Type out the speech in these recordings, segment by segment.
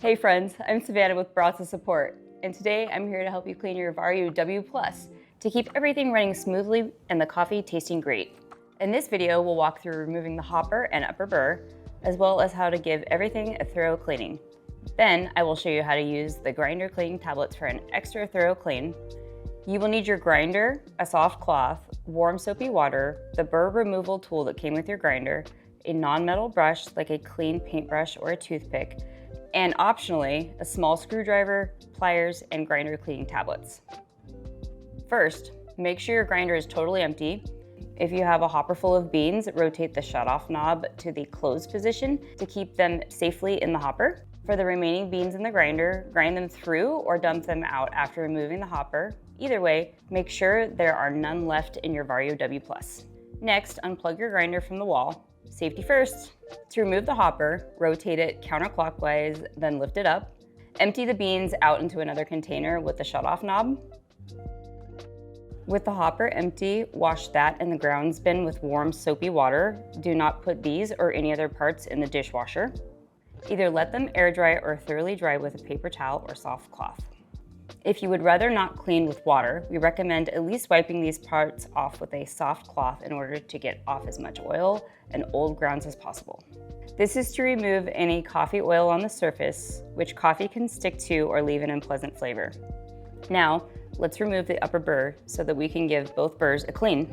Hey friends, I'm Savannah with Baratza Support, and today I'm here to help you clean your Vario W Plus to keep everything running smoothly and the coffee tasting great. In this video, we'll walk through removing the hopper and upper burr, as well as how to give everything a thorough cleaning. Then I will show you how to use the grinder cleaning tablets for an extra thorough clean. You will need your grinder, a soft cloth, warm soapy water, the burr removal tool that came with your grinder, a non-metal brush like a clean paintbrush or a toothpick, and optionally, a small screwdriver, pliers, and grinder cleaning tablets. First, make sure your grinder is totally empty. If you have a hopper full of beans, rotate the shutoff knob to the closed position to keep them safely in the hopper. For the remaining beans in the grinder, grind them through or dump them out after removing the hopper. Either way, make sure there are none left in your Vario W Plus. Next, unplug your grinder from the wall. Safety first. To remove the hopper, rotate it counterclockwise, then lift it up. Empty the beans out into another container with the shutoff knob. With the hopper empty, wash that in the grounds bin with warm soapy water. Do not put these or any other parts in the dishwasher. Either let them air dry or thoroughly dry with a paper towel or soft cloth. If you would rather not clean with water, we recommend at least wiping these parts off with a soft cloth in order to get off as much oil and old grounds as possible. This is to remove any coffee oil on the surface, which coffee can stick to or leave an unpleasant flavor. Now, let's remove the upper burr so that we can give both burrs a clean.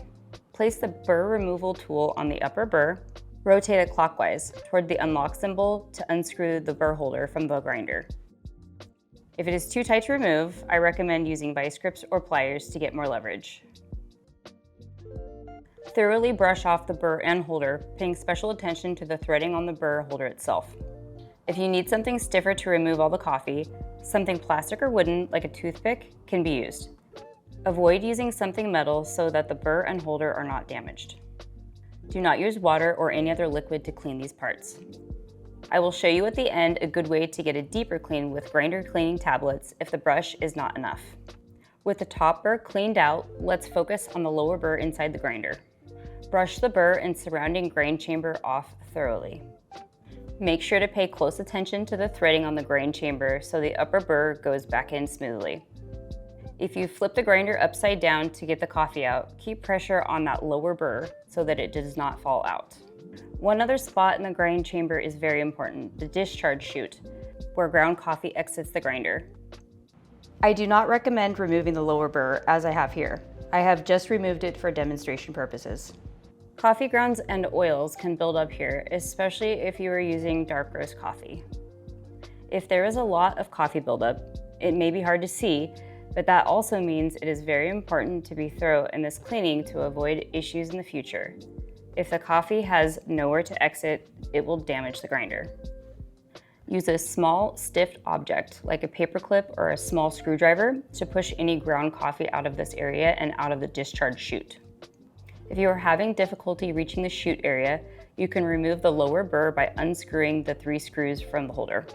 Place the burr removal tool on the upper burr. Rotate it clockwise toward the unlock symbol to unscrew the burr holder from the grinder. If it is too tight to remove, I recommend using vice grips or pliers to get more leverage. Thoroughly brush off the burr and holder, paying special attention to the threading on the burr holder itself. If you need something stiffer to remove all the coffee, something plastic or wooden, like a toothpick, can be used. Avoid using something metal so that the burr and holder are not damaged. Do not use water or any other liquid to clean these parts. I will show you at the end a good way to get a deeper clean with grinder cleaning tablets if the brush is not enough. With the top burr cleaned out, let's focus on the lower burr inside the grinder. Brush the burr and surrounding grain chamber off thoroughly. Make sure to pay close attention to the threading on the grain chamber so the upper burr goes back in smoothly. If you flip the grinder upside down to get the coffee out, keep pressure on that lower burr so that it does not fall out. One other spot in the grind chamber is very important, the discharge chute, where ground coffee exits the grinder. I do not recommend removing the lower burr as I have here. I have just removed it for demonstration purposes. Coffee grounds and oils can build up here, especially if you are using dark roast coffee. If there is a lot of coffee buildup, it may be hard to see, but that also means it is very important to be thorough in this cleaning to avoid issues in the future. If the coffee has nowhere to exit, it will damage the grinder. Use a small, stiff object, like a paper clip or a small screwdriver, to push any ground coffee out of this area and out of the discharge chute. If you are having difficulty reaching the chute area, you can remove the lower burr by unscrewing the 3 screws from the holder.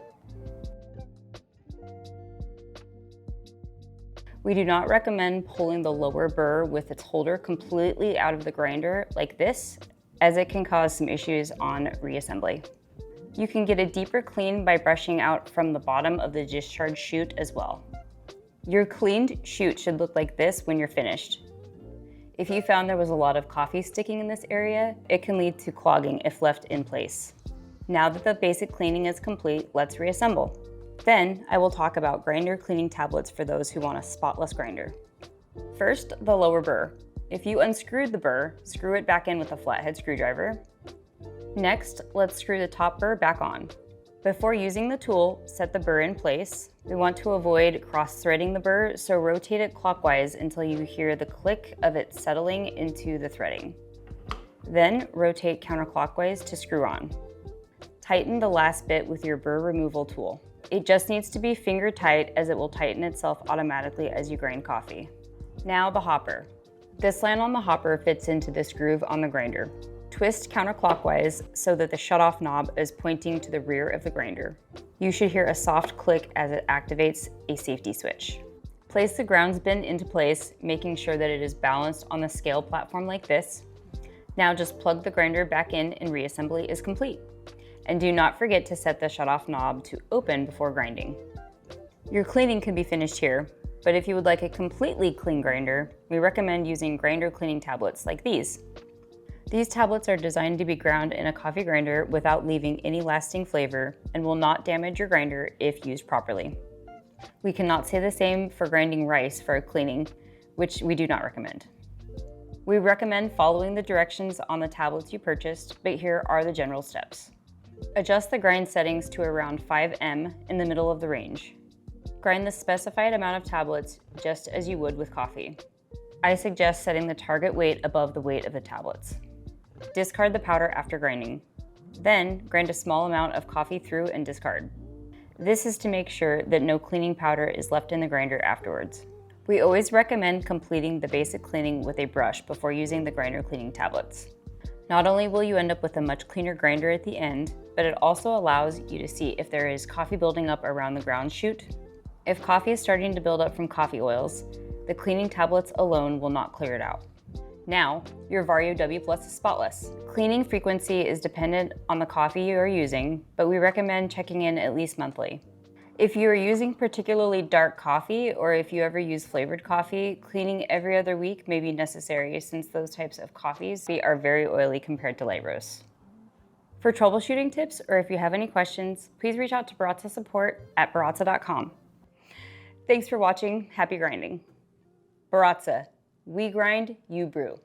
We do not recommend pulling the lower burr with its holder completely out of the grinder like this, as it can cause some issues on reassembly. You can get a deeper clean by brushing out from the bottom of the discharge chute as well. Your cleaned chute should look like this when you're finished. If you found there was a lot of coffee sticking in this area, it can lead to clogging if left in place. Now that the basic cleaning is complete, let's reassemble. Then I will talk about grinder cleaning tablets for those who want a spotless grinder. First, the lower burr. If you unscrewed the burr, screw it back in with a flathead screwdriver. Next, let's screw the top burr back on. Before using the tool, set the burr in place. We want to avoid cross-threading the burr, so rotate it clockwise until you hear the click of it settling into the threading. Then rotate counterclockwise to screw on. Tighten the last bit with your burr removal tool. It just needs to be finger tight, as it will tighten itself automatically as you grind coffee. Now the hopper. This slant on the hopper fits into this groove on the grinder. Twist counterclockwise so that the shutoff knob is pointing to the rear of the grinder. You should hear a soft click as it activates a safety switch. Place the grounds bin into place, making sure that it is balanced on the scale platform like this. Now just plug the grinder back in and reassembly is complete. And do not forget to set the shutoff knob to open before grinding. Your cleaning can be finished here, but if you would like a completely clean grinder, we recommend using grinder cleaning tablets like these. These tablets are designed to be ground in a coffee grinder without leaving any lasting flavor and will not damage your grinder if used properly. We cannot say the same for grinding rice for cleaning, which we do not recommend. We recommend following the directions on the tablets you purchased, but here are the general steps. Adjust the grind settings to around 5M in the middle of the range. Grind the specified amount of tablets just as you would with coffee. I suggest setting the target weight above the weight of the tablets. Discard the powder after grinding. Then grind a small amount of coffee through and discard. This is to make sure that no cleaning powder is left in the grinder afterwards. We always recommend completing the basic cleaning with a brush before using the grinder cleaning tablets. Not only will you end up with a much cleaner grinder at the end, but it also allows you to see if there is coffee building up around the ground chute. If coffee is starting to build up from coffee oils, the cleaning tablets alone will not clear it out. Now, your Vario W Plus is spotless. Cleaning frequency is dependent on the coffee you are using, but we recommend checking in at least monthly. If you are using particularly dark coffee, or if you ever use flavored coffee, cleaning every other week may be necessary since those types of coffees are very oily compared to light roasts. For troubleshooting tips, or if you have any questions, please reach out to Baratza support at baratza.com. Thanks for watching. Happy grinding. Baratza, we grind, you brew.